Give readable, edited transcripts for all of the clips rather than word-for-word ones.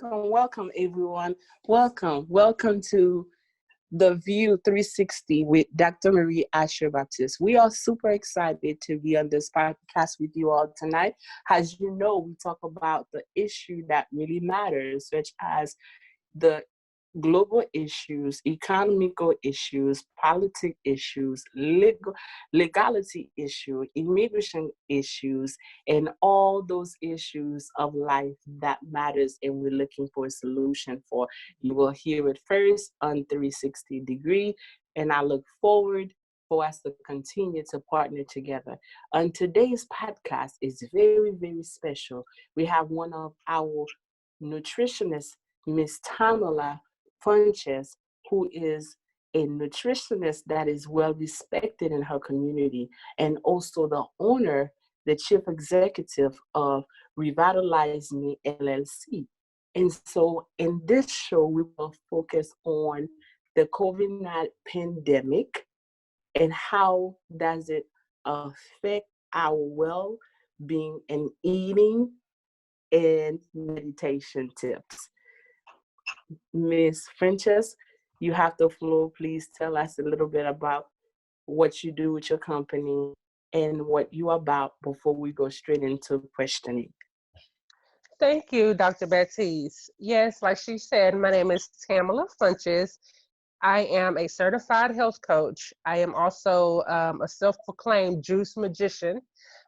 welcome everyone. Welcome to the View 360 with Dr. Marie Asher Baptist. We are super excited to be on this podcast with you all tonight. As you know, we talk about the issue that really matters, such as the global issues, economical issues, politic issues, legality issues, immigration issues, and all those issues of life that matters and we're looking for a solution for. You will hear it first on 360 Degree, and I look forward for us to continue to partner together. On today's podcast is very, very special. We have one of our nutritionists, Miss Tamela Funchess, who is a nutritionist that is well respected in her community, and also the owner, the chief executive of Revitalize Me LLC. And so in this show, we will focus on the COVID-19 pandemic and how does it affect our well-being and eating and meditation tips. Miss Funchess, you have the floor. Please tell us a little bit about what you do with your company and what you're about before we go straight into questioning. Thank you, Dr. Baptiste. Yes, like she said, my name is Tamela Funchess. I am a certified health coach. I am also a self-proclaimed juice magician,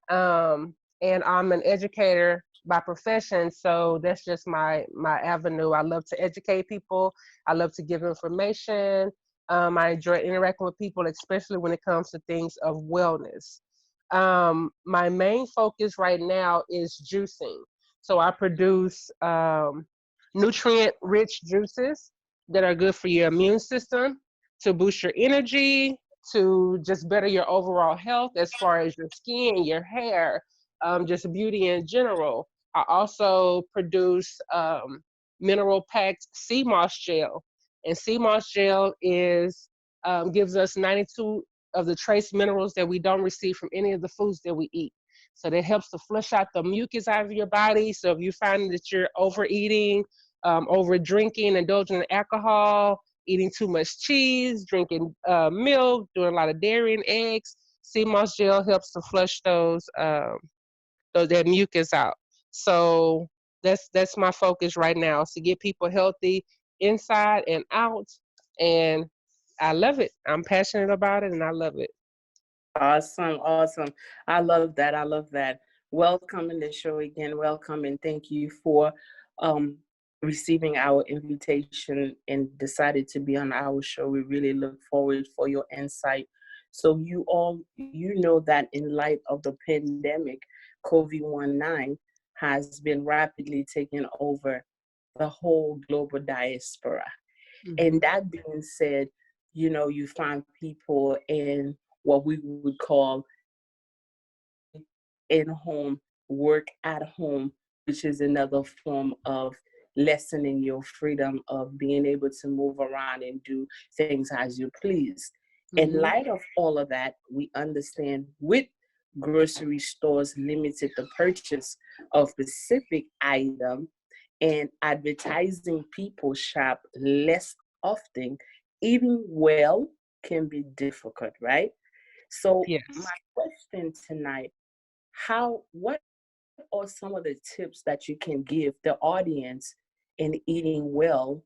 and I'm an educator by profession. So that's just my avenue. I love to educate people. I love to give information. I enjoy interacting with people, especially when it comes to things of wellness. My main focus right now is juicing. So I produce nutrient-rich juices that are good for your immune system, to boost your energy, to just better your overall health as far as your skin, your hair, just beauty in general. I also produce mineral packed sea moss gel, and sea moss gel is gives us 92 of the trace minerals that we don't receive from any of the foods that we eat. So that helps to flush out the mucus out of your body. So if you find that you're overeating, over drinking, indulging in alcohol, eating too much cheese, drinking milk, doing a lot of dairy and eggs, sea moss gel helps to flush that mucus out. So that's my focus right now, is to get people healthy inside and out. And I love it. I'm passionate about it, and I love it. Awesome. I love that. Welcome in the show again. Welcome and thank you for um, receiving our invitation and decided to be on our show. We really look forward for your insight. So you know that in light of the pandemic, COVID-19 has been rapidly taking over the whole global diaspora. Mm-hmm. And that being said, you find people in what we would call in home, work at home, which is another form of lessening your freedom of being able to move around and do things as you please. In Mm-hmm. light of all of that, we understand with grocery stores limited the purchase of specific item and advertising people shop less often, eating well can be difficult, right? So my Yes. question tonight, what are some of the tips that you can give the audience in eating well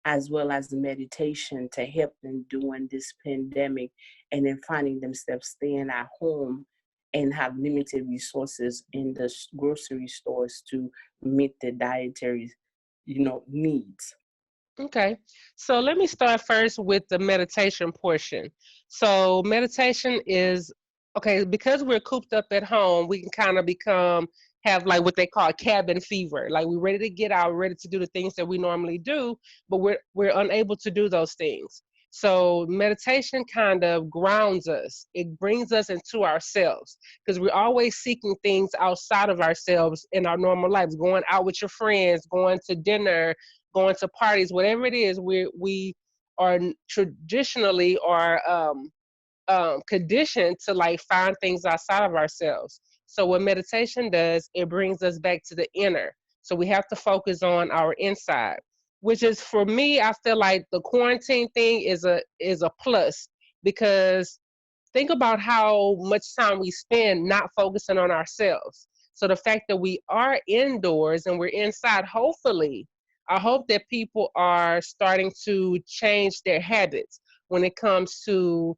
as well as the meditation to help them during this pandemic and then finding themselves staying at home and have limited resources in the grocery stores to meet their dietary, needs? Okay. So let me start first with the meditation portion. So meditation is okay, because we're cooped up at home, we can kind of have like what they call cabin fever. Like we're ready to get out, ready to do the things that we normally do, but we're unable to do those things. So meditation kind of grounds us. It brings us into ourselves, because we're always seeking things outside of ourselves in our normal lives, going out with your friends, going to dinner, going to parties, whatever it is. We are traditionally or conditioned to like find things outside of ourselves. So what meditation does, it brings us back to the inner. So we have to focus on our inside, which is, for me, I feel like the quarantine thing is a plus, because think about how much time we spend not focusing on ourselves. So the fact that we are indoors and we're inside, hopefully, I hope that people are starting to change their habits when it comes to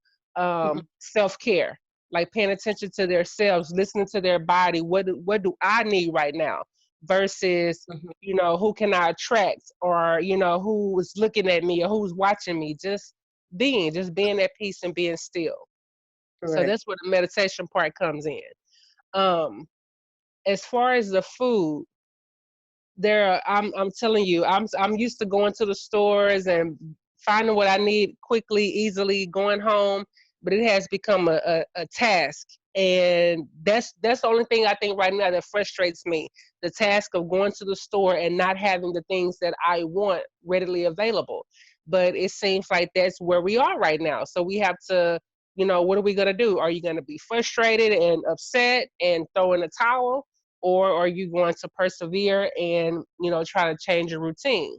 self-care, like paying attention to themselves, listening to their body. What do I need right now? Versus, Mhm. who can I attract, or who is looking at me, or who's watching me. Just being at peace and being still. So Correct. that's where the meditation part comes in. Um, as far as the food, I'm telling you, I'm used to going to the stores and finding what I need quickly, easily, going home, but it has become a task. And that's the only thing I think right now that frustrates me. The task of going to the store and not having the things that I want readily available. But it seems like that's where we are right now. So we have to, what are we gonna do? Are you gonna be frustrated and upset and throw in a towel? Or are you going to persevere and try to change your routine?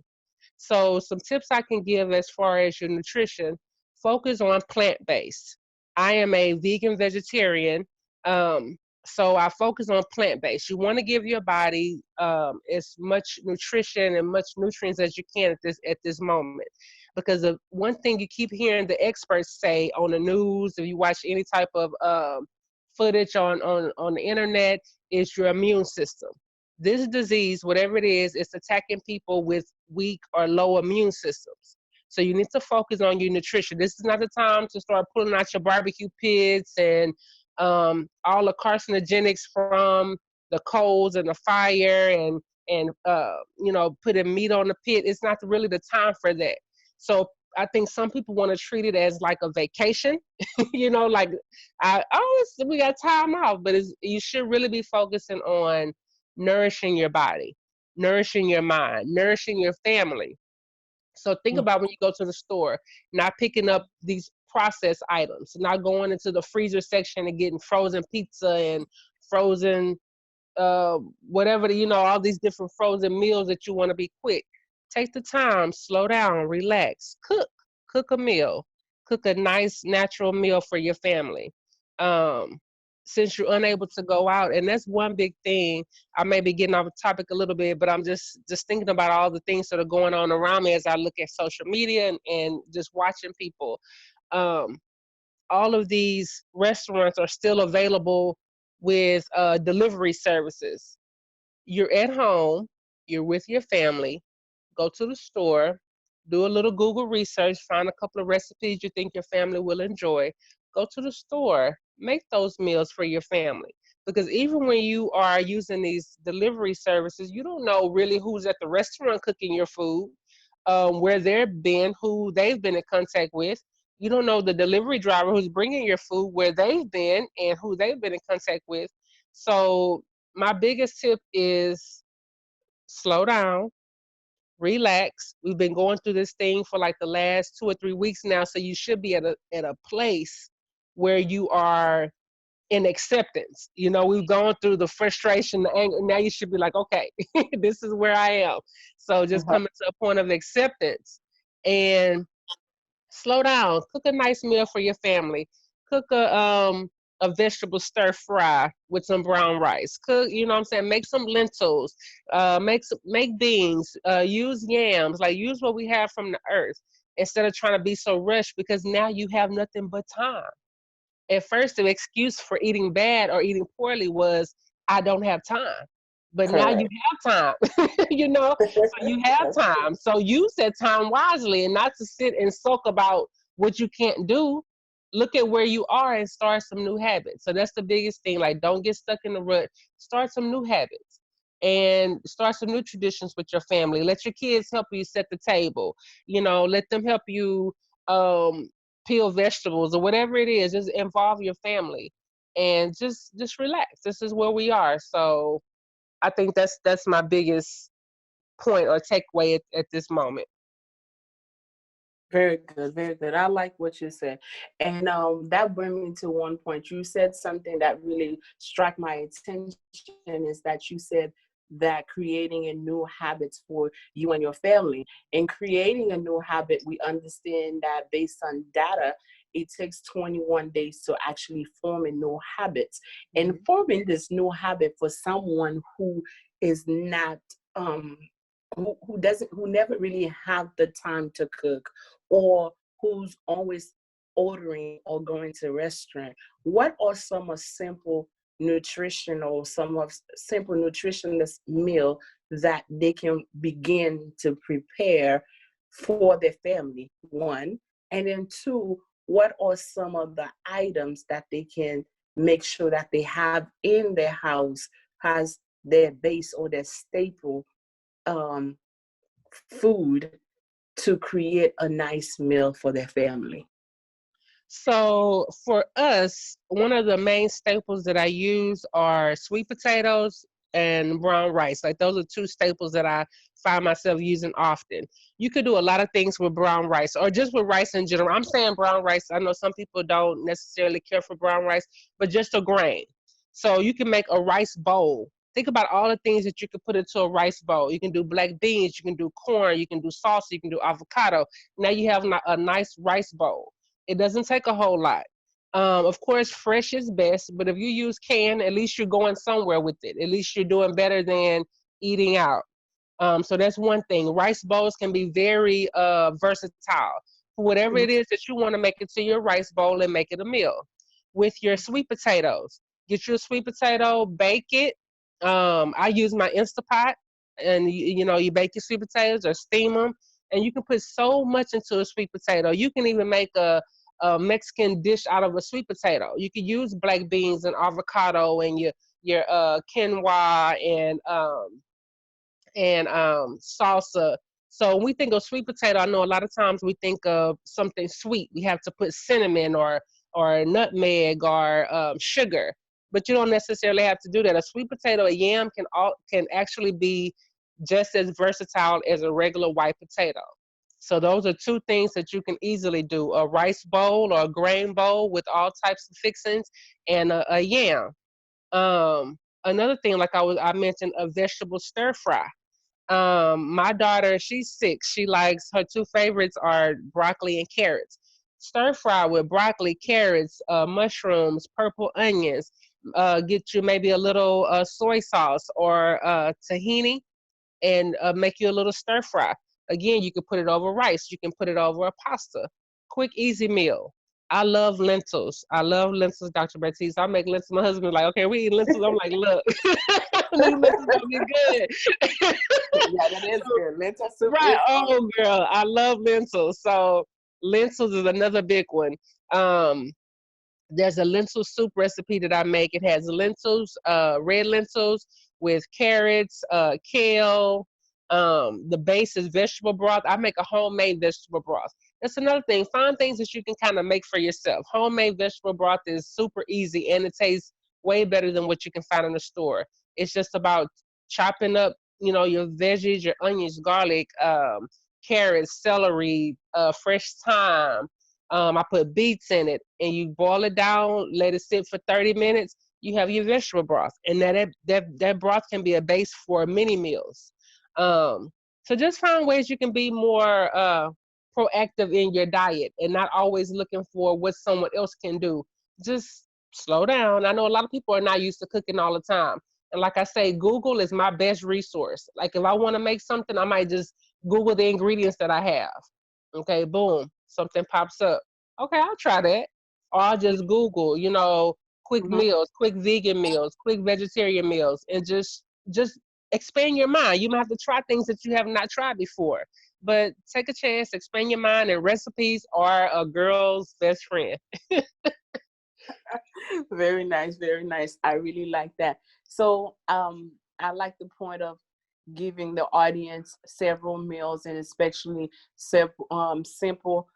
So some tips I can give as far as your nutrition: focus on plant-based. I am a vegan vegetarian, um, so I focus on plant-based. You want to give your body as much nutrition and much nutrients as you can at this moment, because of one thing you keep hearing the experts say on the news, if you watch any type of footage on the internet, is your immune system. This disease, whatever it is, it's attacking people with weak or low immune systems. So you need to focus on your nutrition. This is not the time to start pulling out your barbecue pits and all the carcinogenics from the coals and the fire, and putting meat on the pit. It's not really the time for that. So I think some people want to treat it as like a vacation, like we got time off, but you should really be focusing on nourishing your body, nourishing your mind, nourishing your family. So think Mhm. about when you go to the store, not picking up these processed items, not going into the freezer section and getting frozen pizza and frozen whatever, all these different frozen meals that you want to be quick. Take the time, slow down, relax, cook a meal, cook a nice natural meal for your family. Um, since you're unable to go out, and that's one big thing. I may be getting off topic a little bit, but I'm just thinking about all the things that are going on around me as I look at social media and just watching people. Um, all of these restaurants are still available with delivery services. You're at home, you're with your family, go to the store, do a little Google research, find a couple of recipes you think your family will enjoy, go to the store, make those meals for your family. Because even when you are using these delivery services, you don't know really who's at the restaurant cooking your food, where they've been, who they've been in contact with. You don't know the delivery driver who's bringing your food, where they've been and who they've been in contact with. So my biggest tip is slow down, relax. We've been going through this thing for like the last 2 or 3 weeks now, so you should be at a place where you are in acceptance. We've gone through the frustration, the anger. Now you should be like, okay, this is where I am. So just Uh-huh. coming to a point of acceptance and slow down. Cook a nice meal for your family. Cook a vegetable stir fry with some brown rice. Cook, you know what I'm saying? Make some lentils. Make beans. Use yams. Like, use what we have from the earth instead of trying to be so rushed, because now you have nothing but time. At first, the excuse for eating bad or eating poorly was, I don't have time. But now you Correct. have time, so you have That's true. time. So use that time wisely, and not to sit and sulk about what you can't do. Look at where you are and start some new habits. So that's the biggest thing. Like, don't get stuck in the rut. Start some new habits and start some new traditions with your family. Let your kids help you set the table. Let them help you um, peel vegetables or whatever it is. Just involve your family and just relax. This is where we are. So I think that's my biggest point or takeaway at this moment. Very good, very good. I like what you said. And that brings me to one point. You said something that really struck my attention, is that you said that creating a new habits for you and your family. In creating a new habit, we understand that based on data, it takes 21 days to actually form a new habit. And forming this new habit for someone who is not who never really have the time to cook, or who's always ordering or going to restaurant, what are some of simple nutritionist meal that they can begin to prepare for their family, one, and then two, what are some of the items that they can make sure that they have in their house as their base or their staple um, food to create a nice meal for their family. So for us, one of the main staples that I use are sweet potatoes and brown rice. Like those are two staples that I find myself using often. You could do a lot of things with brown rice or just with rice in general. I'm saying brown rice. I know some people don't necessarily care for brown rice, but just a grain. So you can make a rice bowl. Think about all the things that you could put into a rice bowl. You can do black beans, you can do corn, you can do salsa, you can do avocado. Now you have a nice rice bowl. It doesn't take a whole lot. Of course, fresh is best, but if you use canned, at least you're going somewhere with it. At least you're doing better than eating out. So that's one thing. Rice bowls can be very versatile. For whatever it is that you want to make it to your rice bowl and make it a meal. With your sweet potatoes, get you a sweet potato, bake it. I use my Instapot, and you bake your sweet potatoes or steam them, and you can put so much into a sweet potato. You can even make a Mexican dish out of a sweet potato. You could use black beans and avocado and your quinoa and salsa. So when we think of sweet potato, I know a lot of times we think of something sweet. We have to put cinnamon or nutmeg or sugar, but you don't necessarily have to do that. A sweet potato, a yam can actually be just as versatile as a regular white potato. So those are two things that you can easily do: a rice bowl or a grain bowl with all types of fixings, and a yam. Another thing, like I mentioned, a vegetable stir fry. My daughter, she's 6. She likes, her two favorites are broccoli and carrots. Stir fry with broccoli, carrots, mushrooms, purple onions. Get you maybe a little soy sauce or tahini, and make you a little stir fry. Again, you can put it over rice. You can put it over a pasta. Quick, easy meal. I love lentils. I love lentils, Dr. Baptiste. I make lentils. My husband like, okay, we eat lentils. I'm like, look, these lentils gonna be good. Yeah, that is good. Lentil soup Right. is Oh, girl, I love lentils. So lentils is another big one. Um, there's a lentil soup recipe that I make. It has lentils, red lentils with carrots, kale. The base is vegetable broth. I make a homemade vegetable broth. That's another thing. Find things that you can kind of make for yourself. Homemade vegetable broth is super easy, and it tastes way better than what you can find in the store. It's just about chopping up, your veggies, your onions, garlic, carrots, celery, fresh thyme. I put beets in it, and you boil it down, let it sit for 30 minutes. You have your vegetable broth, and that broth can be a base for many meals. Um, so just find ways you can be more proactive in your diet and not always looking for what someone else can do. Just slow down. I know a lot of people are not used to cooking all the time. And like I say, Google is my best resource. Like if I want to make something, I might just Google the ingredients that I have. Okay, boom, something pops up. Okay, I'll try that. Or I'll just Google, quick Mhm. meals, quick vegan meals, quick vegetarian meals, and just expand your mind. You might have to try things that you have not tried before. But take a chance, expand your mind, and recipes are a girl's best friend. Very nice, very nice. I really like that. So I like the point of giving the audience several meals, and especially simple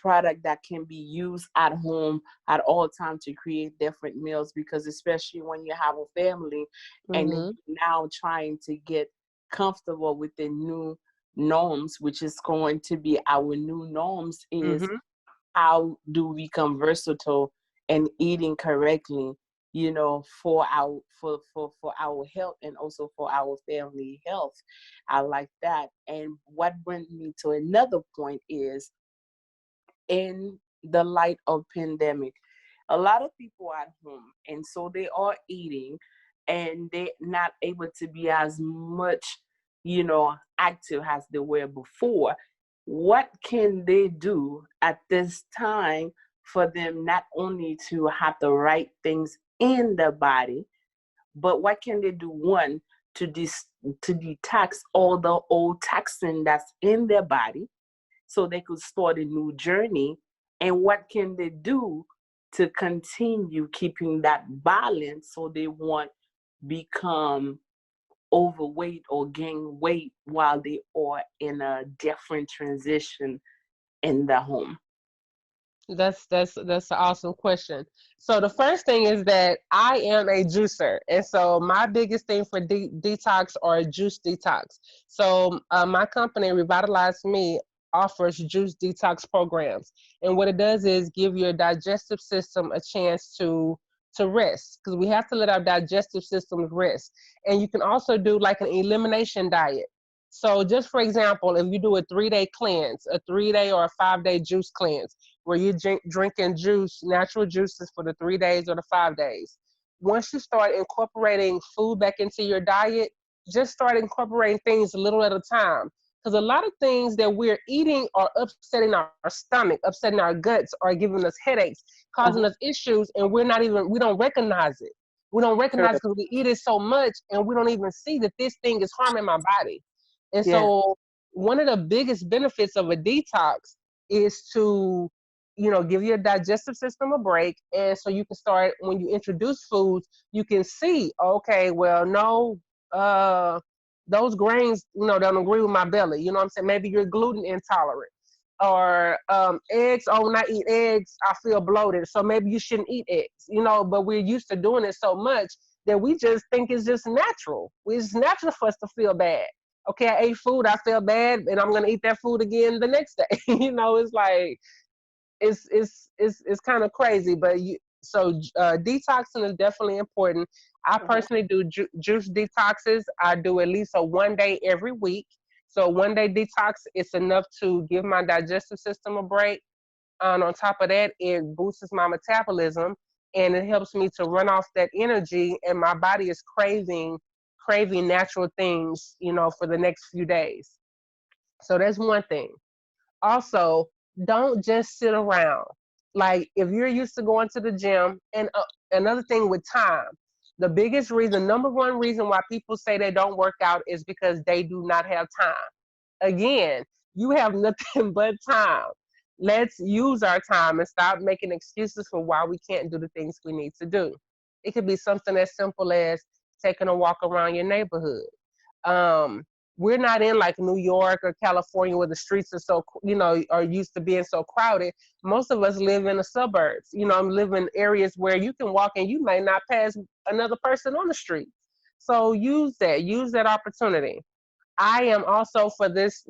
product that can be used at home at all times to create different meals, because especially when you have a family and then Mm-hmm. now trying to get comfortable with the new norms, which is going to be our new norms, is Mm-hmm. how do we become versatile and eating correctly for our health and also for our family health. I like that. And what brings me to another point is, in the light of pandemic, a lot of people are at home, and so they are eating, and they're not able to be as much, active as they were before. What can they do at this time for them not only to have the right things in their body, but what can they do, one, to to detox all the old toxin that's in their body, so they could start a new journey? And what can they do to continue keeping that balance so they won't become overweight or gain weight while they are in a different transition in the home? That's an awesome question. So the first thing is that I am a juicer, and so my biggest thing for detox or juice detox. So my company Revitalize Me offers juice detox programs, and what it does is give your digestive system a chance to rest, because we have to let our digestive system rest. And you can also do like an elimination diet. So just for example, if you do a 3-day cleanse, a 3-day or a 5-day juice cleanse, where you're drinking juice, natural juices for the 3 days or the 5 days. Once you start incorporating food back into your diet, just start incorporating things a little at a time. Because a lot of things that we're eating are upsetting our stomach, upsetting our guts, or giving us headaches, causing Uh-huh. us issues, and we don't recognize it. We don't recognize Correct. because we eat it so much, and we don't even see that this thing is harming my body. And Yeah. so, one of the biggest benefits of a detox is to give your digestive system a break. And so you can start, when you introduce foods, you can see, okay, well, no, uh, those grains, don't agree with my belly. You know what I'm saying? Maybe you're gluten intolerant. Or eggs, oh, when I eat eggs, I feel bloated. So maybe you shouldn't eat eggs, but we're used to doing it so much that we just think it's just natural. It's natural for us to feel bad. Okay, I ate food, I feel bad, and I'm gonna eat that food again the next day. It's like it's kind of crazy, but detoxing is definitely important. I Uh-huh. personally do juice detoxes. I do at least a 1 day every week. So 1 day detox is enough to give my digestive system a break. And on top of that, it boosts my metabolism, and it helps me to run off that energy. And my body is craving natural things, for the next few days. So that's one thing. Also, don't just sit around. Like if you're used to going to the gym, and another thing with time, the biggest reason, number one reason why people say they don't work out is because they do not have time. Again, you have nothing but time. Let's use our time and stop making excuses for why we can't do the things we need to do. It could be something as simple as taking a walk around your neighborhood. um, we're not in like New York or California where the streets are so, are used to being so crowded. Most of us live in the suburbs, live in areas where you can walk and you may not pass another person on the street. So use that opportunity. I am also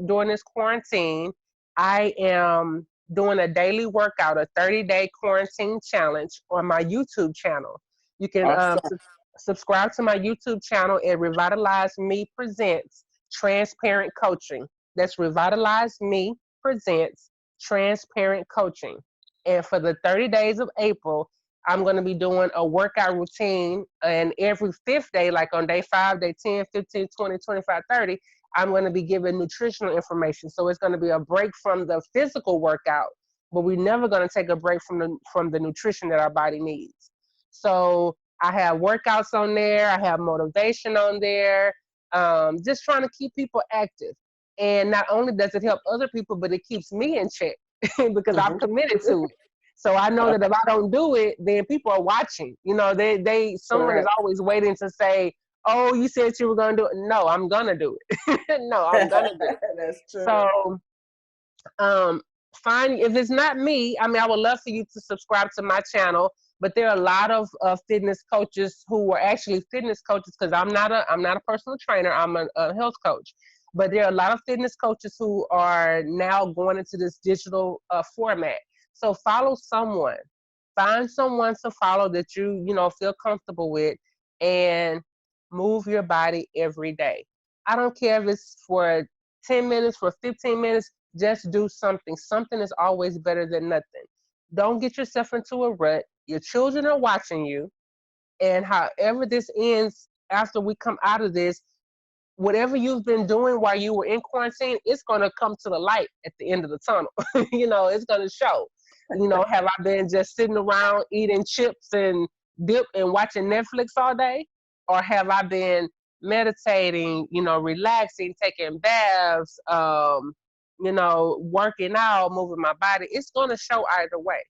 during this quarantine, I am doing a daily workout, a 30-day quarantine challenge on my YouTube channel. You can Awesome. subscribe to my YouTube channel at Revitalize Me Presents Transparent Coaching. That's Revitalize Me Presents Transparent Coaching. And for the 30 days of April, I'm going to be doing a workout routine. And every fifth day, like on day 5, day 10, 15, 20, 25, 30, I'm going to be giving nutritional information. So it's going to be a break from the physical workout, but we're never going to take a break from the nutrition that our body needs. So I have workouts on there. I have motivation on there. Just trying to keep people active. And not only does it help other people, but it keeps me in check because I've Mhm. committed to it. So I know that if I don't do it, then people are watching. Someone is Correct. always waiting to say, "Oh, you said you were gonna do it." No, I'm gonna do it. No, I'm gonna do it. That's true. So, um, find if it's not me. I mean, I would love for you to subscribe to my channel. But there are a lot of fitness coaches who are actually fitness coaches, because I'm not a personal trainer. I'm a health coach. But there are a lot of fitness coaches who are now going into this digital format. So follow someone. Find someone to follow that you know feel comfortable with, and move your body every day. I don't care if it's for 10 minutes, for 15 minutes, just do something. Something is always better than nothing. Don't get yourself into a rut. Your children are watching you, and however this ends after we come out of this, whatever you've been doing while you were in quarantine, it's going to come to the light at the end of the tunnel. You know, it's going to show. You know, have I been just sitting around eating chips and dip and watching Netflix all day? Or have I been meditating, you know, relaxing, taking baths, you know, working out, moving my body? It's going to show either way.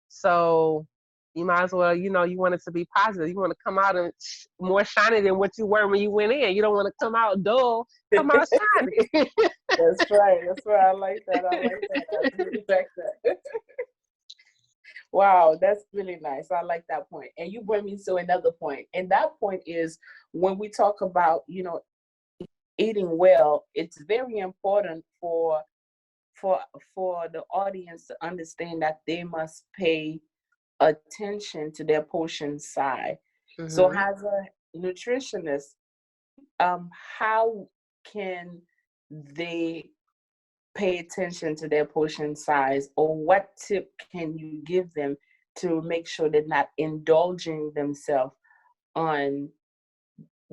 So you might as well, you know, you want it to be positive. You want to come out and more shiny than what you were when you went in. You don't want to come out dull. Come out shiny. That's right. That's right. I like that. I like that. I really like that. Wow, that's really nice. I like that point. And you bring me to another point. And that point is when we talk about, eating well, it's very important for for the audience to understand that they must pay attention to their portion size. So Hmm. as a nutritionist, how can they pay attention to their portion size, or what tip can you give them to make sure they're not indulging themselves on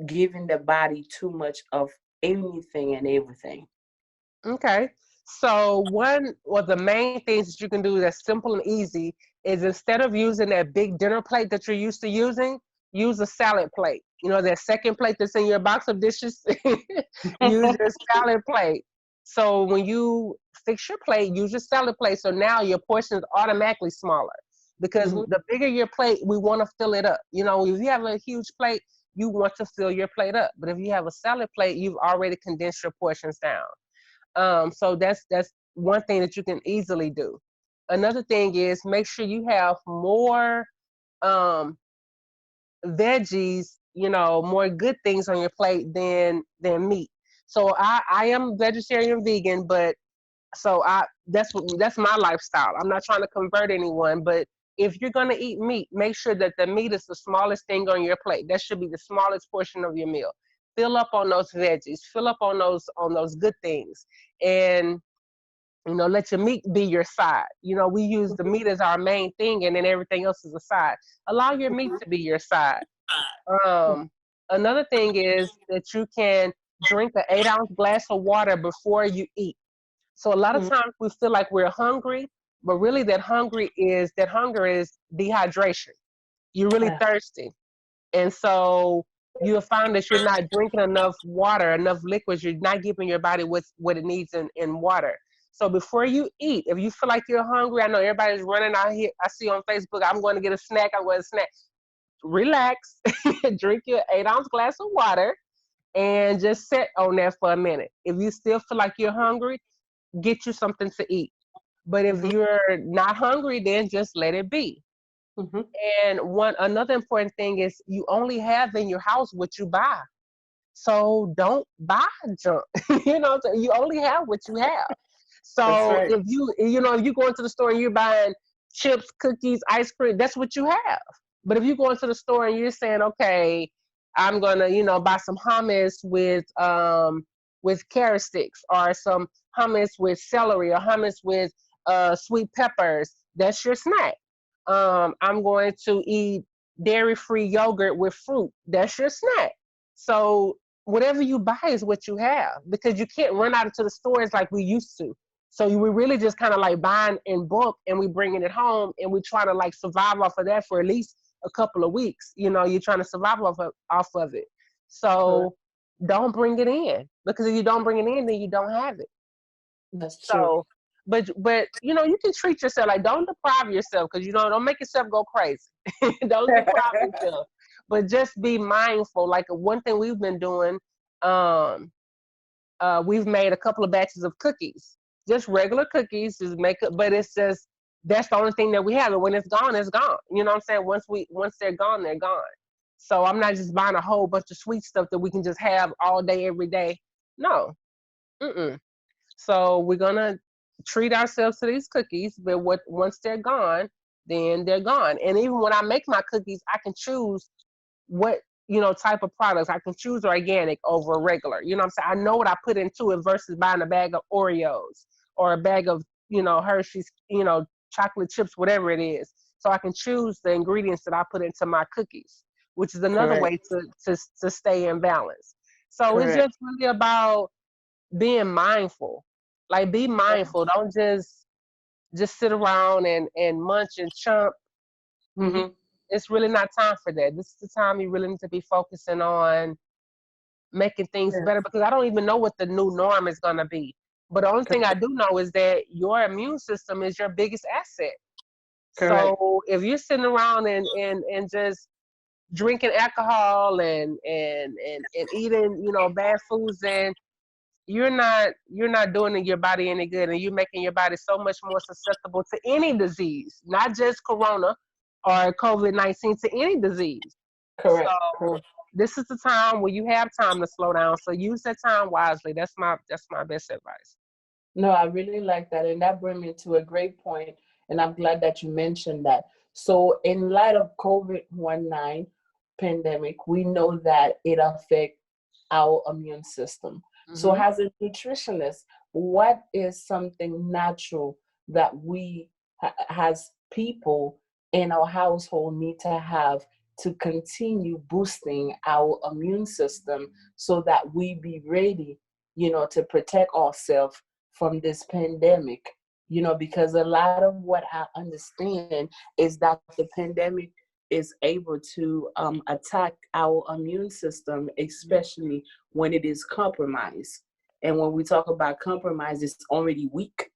giving the body too much of anything and everything? Okay. So one of the main things that you can do that's simple and easy is instead of using that big dinner plate that you're used to using, use a salad plate. You know, that second plate that's in your box of dishes, use your salad plate. So when you fix your plate, use your salad plate. So now your portion is automatically smaller because Hmm. the bigger your plate, we want to fill it up. You know, if you have a huge plate, you want to fill your plate up. But if you have a salad plate, you've already condensed your portions down. So that's one thing that you can easily do. Another thing is make sure you have more um, veggies, you know, more good things on your plate than meat. So I am vegetarian vegan, but so that's my lifestyle. I'm not trying to convert anyone, but if you're gonna eat meat, make sure that the meat is the smallest thing on your plate. That should be the smallest portion of your meal. Fill up on those veggies. Fill up on those good things, and you know, let your meat be your side. You know, we use the meat as our main thing, and then everything else is a side. Allow your meat to be your side. Um, Another thing is that you can drink an 8 ounce glass of water before you eat. So a lot of Hmm. times we feel like we're hungry, but really that hunger is dehydration. You're really thirsty. And so you'll find that you're not drinking enough water, enough liquids. You're not giving your body what it needs in water. So before you eat, if you feel like you're hungry, I know everybody's running out here. I see on Facebook, I'm going to get a snack. I'm going to snack. Relax, drink your 8 ounce glass of water, and just sit on that for a minute. If you still feel like you're hungry, get you something to eat. But if Hmm. you're not hungry, then just let it be. Hmm. And one another important thing is you only have in your house what you buy. So don't buy junk. You know, so you only have what you have. That's So right. if you go into the store and you're buying chips, cookies, ice cream, that's what you have. But if you go into the store and you're saying, okay, I'm gonna, you know, buy some hummus with carrot sticks, or some hummus with celery, or hummus with sweet peppers, that's your snack. I'm going to eat dairy-free yogurt with fruit. That's your snack. So whatever you buy is what you have, because you can't run out into the stores like we used to. So we really just kind of like buying in bulk, and we bringing it home, and we try to like survive off of that for at least a couple of weeks. You know, you're trying to survive off of it. Correct. So don't bring it in, because if you don't bring it in, then you don't have it. That's true. So, but you know, you can treat yourself. Like, don't deprive yourself, because you know, don't make yourself go crazy. Don't deprive yourself, but just be mindful. Like one thing we've been doing, um, we've made a couple of batches of cookies, just regular cookies, just make it. But it's just that's the only thing that we have, and when it's gone, it's gone. You know what I'm saying? Once they're gone, they're gone. So I'm not just buying a whole bunch of sweet stuff that we can just have all day, every day. No. Mm-mm. So we're gonna treat ourselves to these cookies, but once they're gone, then they're gone. And even when I make my cookies, I can choose what type of products. I can choose organic over regular. You know what I'm saying? I know what I put into it versus buying a bag of Oreos or a bag of Hershey's, chocolate chips, whatever it is. So I can choose the ingredients that I put into my cookies, which is another way Correct. to stay in balance. So it's Correct. just really about being mindful. Like, be mindful. Don't just sit around and munch and chomp. Mm-hmm. It's really not time for that. This is the time you really need to be focusing on making things Yes. better, because I don't even know what the new norm is going to be. But the only thing I Correct. do know is that your immune system is your biggest asset. Correct. So if you're sitting around and just drinking alcohol and eating, bad foods, then you're not doing your body any good, and you're making your body so much more susceptible to any disease, not just corona or COVID-19, to any disease. So Correct. Correct. this is the time where you have time to slow down. So use that time wisely. That's my best advice. No, I really like that. And that brings me to a great point. And I'm glad that you mentioned that. So, in light of COVID-19 pandemic, we know that it affects our immune system. So, Hmm. as a nutritionist, what is something natural that we, as people in our household, need to have to continue boosting our immune system so that we be ready, to protect ourselves from this pandemic, because a lot of what I understand is that the pandemic is able to attack our immune system, especially when it is compromised. And when we talk about compromise, it's already weak.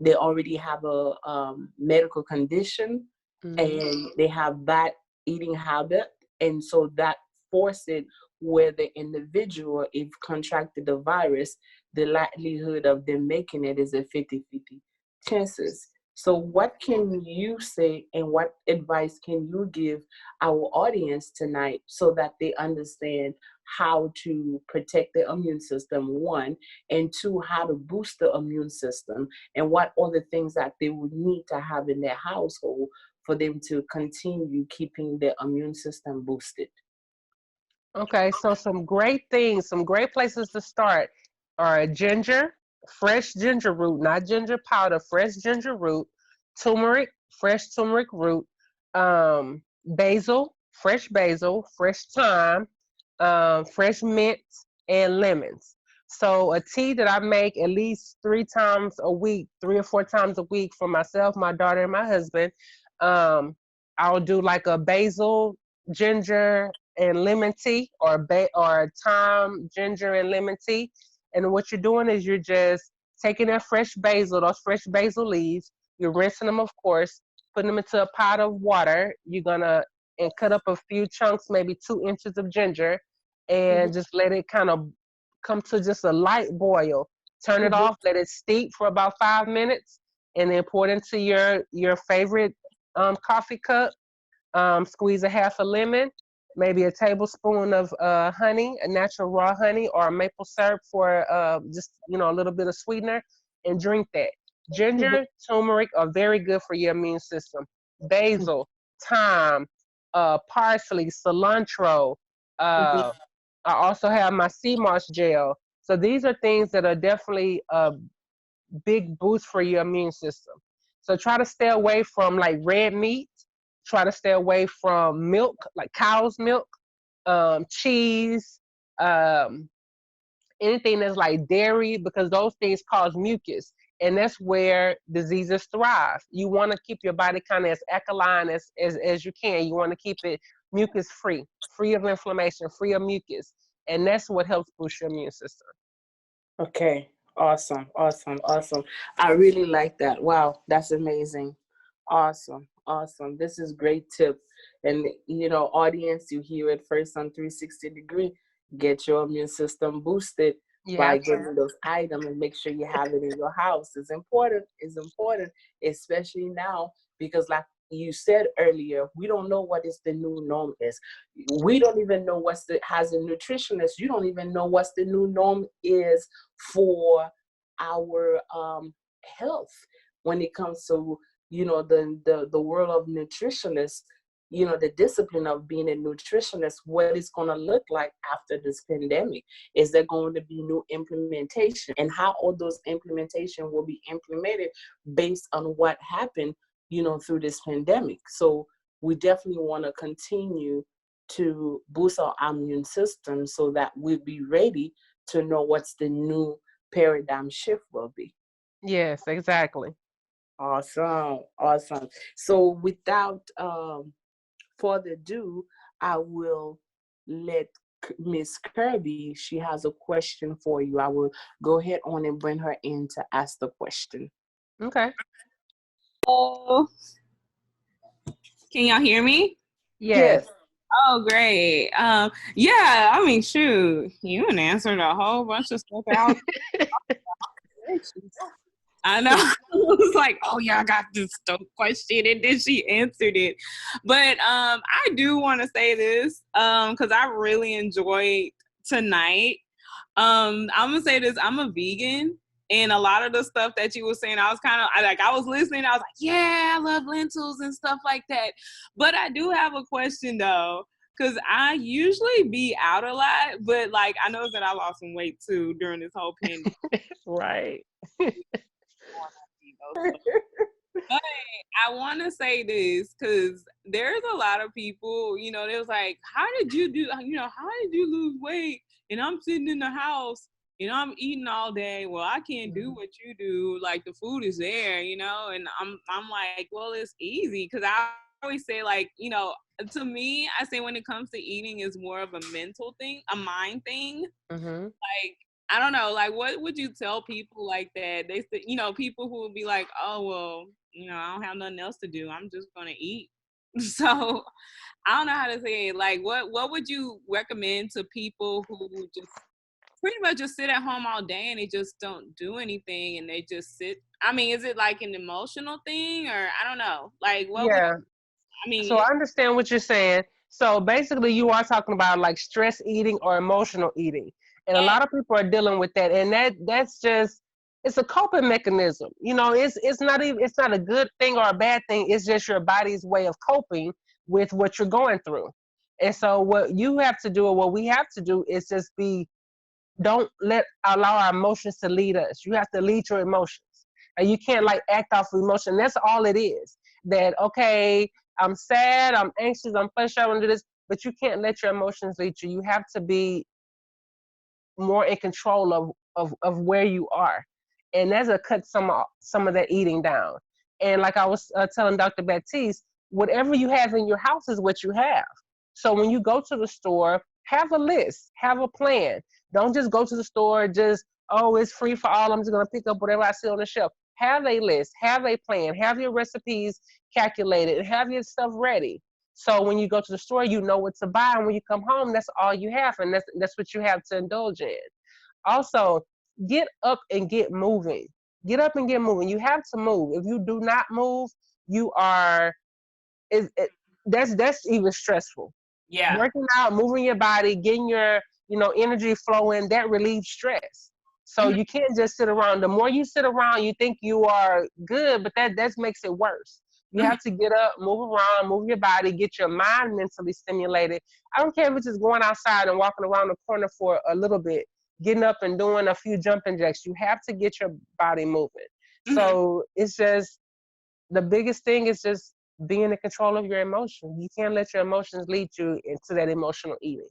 They already have a medical condition, Hmm. and they have bad eating habit, and so that forces where the individual, if contracted the virus, the likelihood of them making it is a 50-50 chances. So what can you say and what advice can you give our audience tonight so that they understand how to protect their immune system, one, and two, how to boost the immune system, and what are the things that they would need to have in their household for them to continue keeping their immune system boosted? Okay, so some great things, some great places to start are ginger, fresh ginger root, not ginger powder, fresh ginger root, turmeric, fresh turmeric root, basil, fresh thyme, fresh mint, and lemons. So a tea that I make at least 3 times a week, 3 or 4 times a week for myself, my daughter, and my husband. Um, I'll do like a basil, ginger, and lemon tea, or thyme, ginger, and lemon tea. And what you're doing is you're just taking that fresh basil, those fresh basil leaves, you're rinsing them, of course, putting them into a pot of water. You're gonna and cut up a few chunks, maybe 2 inches of ginger, Mhm, and just let it kind of come to just a light boil. Turn it mhm, off, let it steep for about 5 minutes, and then pour it into your favorite coffee cup. Squeeze a half a lemon, maybe a tablespoon of honey, a natural raw honey, or maple syrup for just a little bit of sweetener, and drink that. mhm, Ginger, turmeric are very good for your immune system. Basil, thyme, parsley, cilantro. mhm. Uh, I also have my sea moss gel. So these are things that are definitely big boost for your immune system. So try to stay away from like red meat. Try to stay away from milk, like cow's milk, cheese, um, anything that's like dairy, because those things cause mucus. And that's where diseases thrive. You want to keep your body kind of as alkaline as you can. You want to keep it mucus free, free of inflammation, free of mucus. And that's what helps boost your immune system. Okay. Awesome. Awesome. Awesome. I really like that. Wow. That's amazing. Awesome. Awesome. This is great tip. And audience, you hear it first on 360 degree. Get your immune system boosted Yeah, by getting those items and make sure you have it in your house. It's important. It's important, especially now, because like you said earlier, we don't know what is the new norm is. We don't even know as a nutritionist, you don't even know what's the new norm is for our health when it comes to the world of nutritionists, the discipline of being a nutritionist, what it's going to look like after this pandemic. Is there going to be new implementation, and how all those implementation will be implemented based on what happened, through this pandemic. So we definitely want to continue to boost our immune system so that we'll be ready to know what's the new paradigm shift will be. Yes, exactly. Awesome, awesome. So without further ado, I will let Miss Kirby. She has a question for you. I will go ahead on and bring her in to ask the question. Okay. Oh, can y'all hear me? Yes. Yes. Oh, great. Yeah, I mean, shoot, you done answered a whole bunch of stuff out. I know. I was like, oh yeah, I got this dope question, and then she answered it. But I do want to say this because I really enjoyed tonight. I'm gonna say this: I'm a vegan, and a lot of the stuff that you were saying, I was kind of like, I was listening. I was like, yeah, I love lentils and stuff like that. But I do have a question though. Cause I usually be out a lot, but like I know that I lost some weight too during this whole pandemic. Right. But I want to say this because there's a lot of people, they was like, how did you do, how did you lose weight? And I'm sitting in the house and I'm eating all day. Well, I can't do what you do. Like the food is there, and I'm like, well, it's easy because I always say like, to me, I say when it comes to eating is more of a mental thing, a mind thing. Mm-hmm. Like I don't know, like what would you tell people like that? They say, people who would be like, oh well, I don't have nothing else to do. I'm just gonna eat. So I don't know how to say it. Like what would you recommend to people who just pretty much just sit at home all day and they just don't do anything and they just sit? I mean, is it like an emotional thing or I don't know? Like what would Yeah. I mean So I understand what you're saying. So basically, you are talking about like stress eating or emotional eating, and a yeah, lot of people are dealing with that, and that's just it's a coping mechanism. It's not even it's not a good thing or a bad thing. It's just your body's way of coping with what you're going through. And so what you have to do, or what we have to do, is just be don't let allow our emotions to lead us. You have to lead your emotions. And you can't like act off of emotion. That's all it is. That okay, I'm sad, I'm anxious, I'm frustrated, I want to do this, but you can't let your emotions lead you. You have to be more in control of where you are, and that's a cut some of that eating down. And like I was telling Dr. Baptiste, whatever you have in your house is what you have. So when you go to the store, have a list, have a plan. Don't just go to the store just oh it's free for all. I'm just gonna pick up whatever I see on the shelf. Have a list, have a plan, have your recipes calculated, and have your stuff ready. So when you go to the store, you know what to buy, and when you come home, that's all you have, and that's what you have to indulge in. Also, get up and get moving. Get up and get moving. You have to move. If you do not move, you are it that's even stressful. yeah. Working out, moving your body, getting your energy flowing, that relieves stress. So Mhm. you can't just sit around. The more you sit around, you think you are good, but that makes it worse. You Mhm. have to get up, move around, move your body, get your mind mentally stimulated. I don't care if it's just going outside and walking around the corner for a little bit, getting up and doing a few jumping jacks. You have to get your body moving. Mhm. So it's just the biggest thing is just being in control of your emotions. You can't let your emotions lead you into that emotional eating.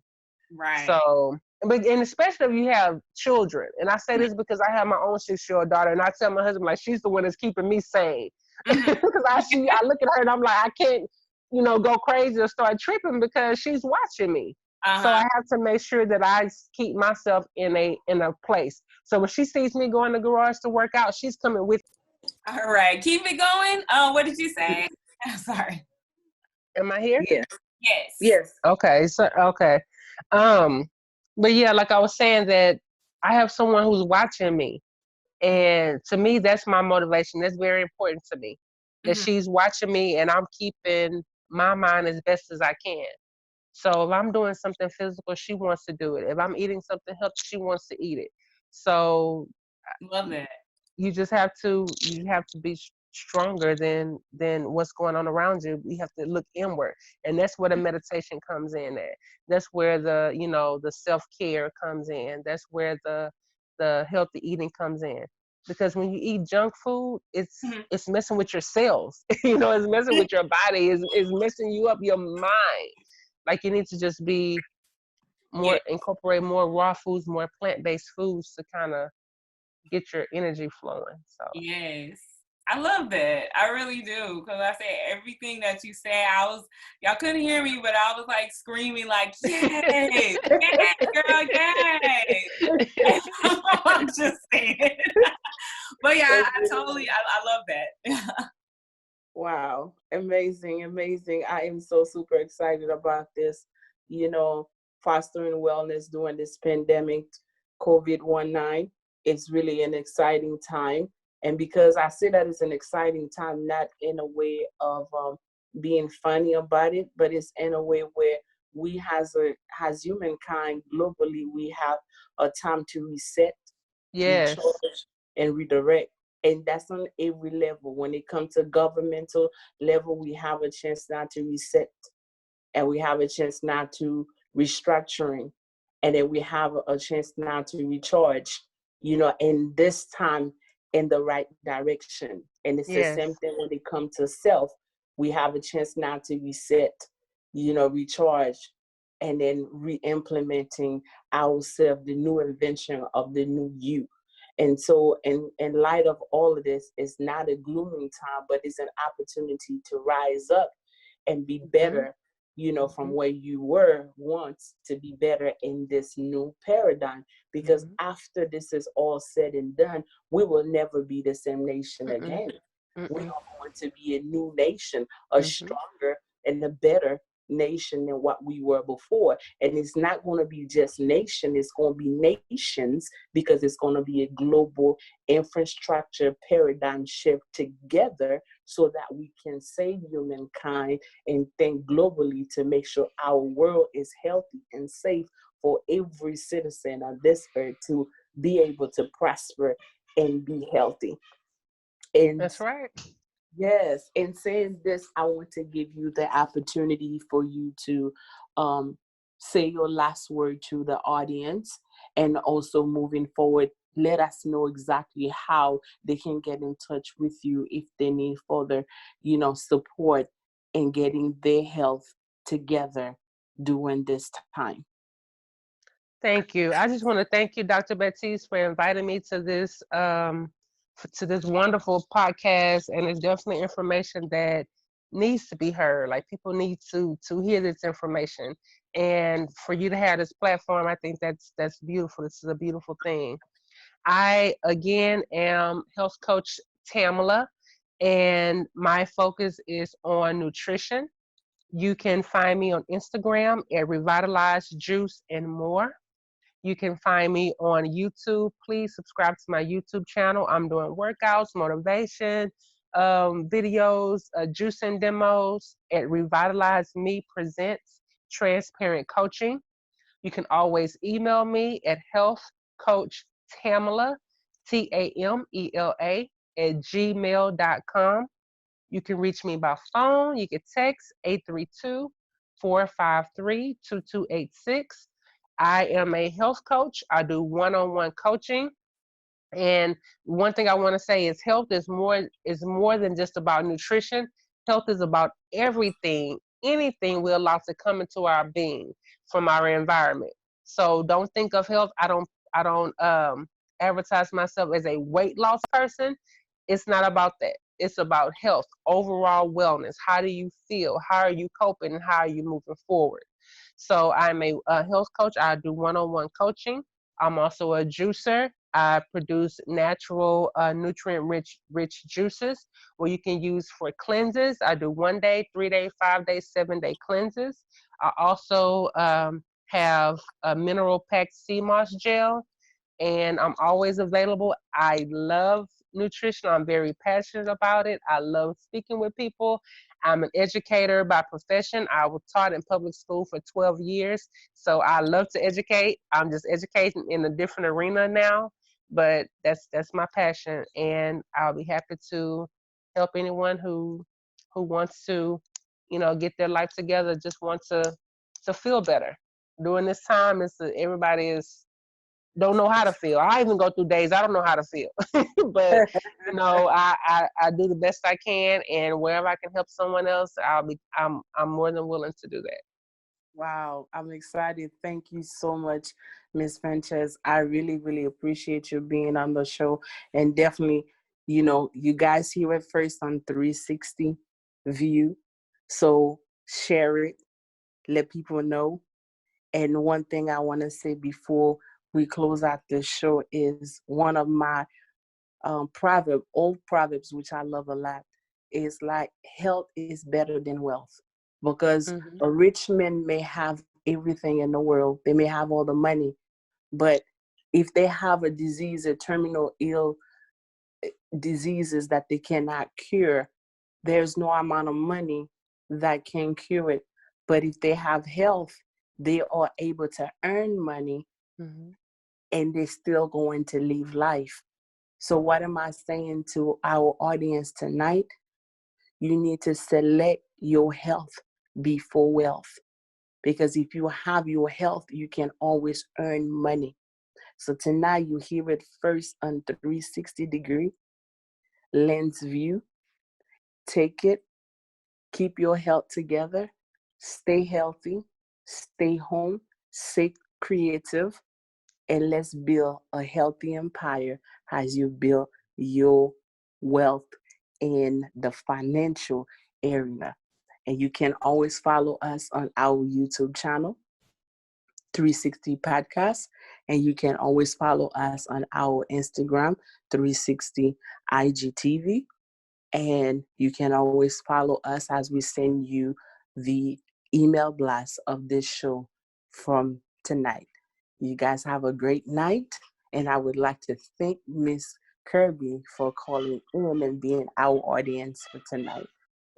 Right. So, and especially if you have children, and I say this because I have my own 6-year-old daughter, and I tell my husband like she's the one that's keeping me sane Mhm. because I look at her and I'm like I can't go crazy or start tripping because she's watching me. So I Uh-huh. have to make sure that I keep myself in a place. So when she sees me go in the garage to work out, she's coming with. All right. Keep it going. What did you say? I'm sorry. Am I here? Yes. Yes. Yes. Okay, so okay. Um, but yeah, like I was saying that I have someone who's watching me. And to me, that's my motivation. That's very important to me. That Mhm. she's watching me and I'm keeping my mind as best as I can. So if I'm doing something physical, she wants to do it. If I'm eating something healthy, she wants to eat it. So Love that. you have to be stronger than what's going on around you. We have to look inward, and that's where the meditation comes in at. That's where the, you know, the self-care comes in. That's where the healthy eating comes in. Because when you eat junk food, Mhm. it's messing with your cells. You know, it's messing with your body. Is messing you up your mind. Like, you need to just be Yeah. more, incorporate more raw foods, more plant-based foods to kind of get your energy flowing. So Yes. I love that. I really do. Because I said everything that you said, y'all couldn't hear me, but I was like screaming, like, yes, yes, girl, yes. I'm just saying. But yeah, I love that. Wow, amazing, amazing. I am so super excited about this, you know, fostering wellness during this pandemic, COVID-19. It's really an exciting time. And because I say that it's an exciting time, not in a way of being funny about it, but it's in a way where we as humankind globally, we have a time to reset, yes, recharge, and redirect. And that's on every level. When it comes to governmental level, we have a chance now to reset, and we have a chance now to restructuring, and then we have a chance now to recharge, and this time in the right direction. And it's the same yes, thing when it comes to self. We have a chance now to reset, recharge, and then re-implementing ourselves, the new invention of the new you. And so in light of all of this, it's not a gloomy time, but it's an opportunity to rise up and be hmm better, from hmm where you were once, to be better in this new paradigm. Because hmm after this is all said and done, we will never be the same nation mm-mm, again. We mm-mm, are going to be a new nation, a hmm stronger and a better nation than what we were before. And it's not going to be just nation, it's going to be nations, because it's going to be a global infrastructure paradigm shift together, so that we can save humankind and think globally to make sure our world is healthy and safe for every citizen of this earth to be able to prosper and be healthy. And that's right. yes, in saying this, I want to give you the opportunity for you to say your last word to the audience, and also moving forward, let us know exactly how they can get in touch with you if they need further, support in getting their health together during this time. Thank you. I just want to thank you, Dr. Baptiste, for inviting me to this wonderful podcast. And it's definitely information that needs to be heard. Like, people need to hear this information. And for you to have this platform, I think that's beautiful. This is a beautiful thing. I again am health coach Tamela, and my focus is on nutrition. You can find me on Instagram at Revitalize Juice and More. You can find me on YouTube. Please subscribe to my YouTube channel. I'm doing workouts, motivation, videos, juicing demos at Revitalize Me Presents Transparent Coaching. You can always email me at healthcoachtamela, Tamela, at gmail.com. You can reach me by phone. You can text 832-453-2286. I am a health coach. I do one-on-one coaching. And one thing I want to say is health is more than just about nutrition. Health is about everything, anything we allow to come into our being from our environment. So don't think of health. I don't advertise myself as a weight loss person. It's not about that. It's about health, overall wellness. How do you feel? How are you coping? And how are you moving forward? So I'm a health coach. I do one-on-one coaching. I'm also a juicer. I produce natural, nutrient-rich juices where you can use for cleanses. I do 1 day, 3 day, 5 day, 7 day cleanses. I also have a mineral packed sea moss gel, and I'm always available. I love nutrition. I'm very passionate about it. I love speaking with people. I'm an educator by profession. I was taught in public school for 12 years. So I love to educate. I'm just educating in a different arena now, but that's my passion, and I'll be happy to help anyone who wants to, get their life together, just want to feel better. During this time, everybody is don't know how to feel. I even go through days I don't know how to feel, but I do the best I can, and wherever I can help someone else, I'm more than willing to do that. Wow, I'm excited. Thank you so much, Miss Funchess. I really, really appreciate you being on the show. And definitely, you guys hear it first on 360 View. So share it, let people know. And one thing I want to say before we close out the show is one of my old proverbs, which I love a lot, is like health is better than wealth. Because Mm-hmm. a rich man may have everything in the world, they may have all the money, but if they have a disease, a terminal ill diseases that they cannot cure, there's no amount of money that can cure it. But if they have health, they are able to earn money Mm-hmm. and they're still going to live life. So, what am I saying to our audience tonight? You need to select your health before wealth. Because if you have your health, you can always earn money. So, tonight you hear it first on 360-degree lens view. Take it, keep your health together, stay healthy, stay home, stay creative, and let's build a healthy empire as you build your wealth in the financial arena. And you can always follow us on our YouTube channel, 360 Podcast, and you can always follow us on our Instagram, 360 IGTV. And you can always follow us as we send you the email blast of this show from tonight. You guys have a great night. And I would like to thank Miss Kirby for calling in and being our audience for tonight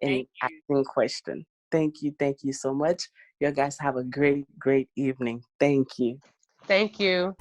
and Thank you. asking questions. Thank you. Thank you so much. You guys have a great, great evening. Thank you. Thank you.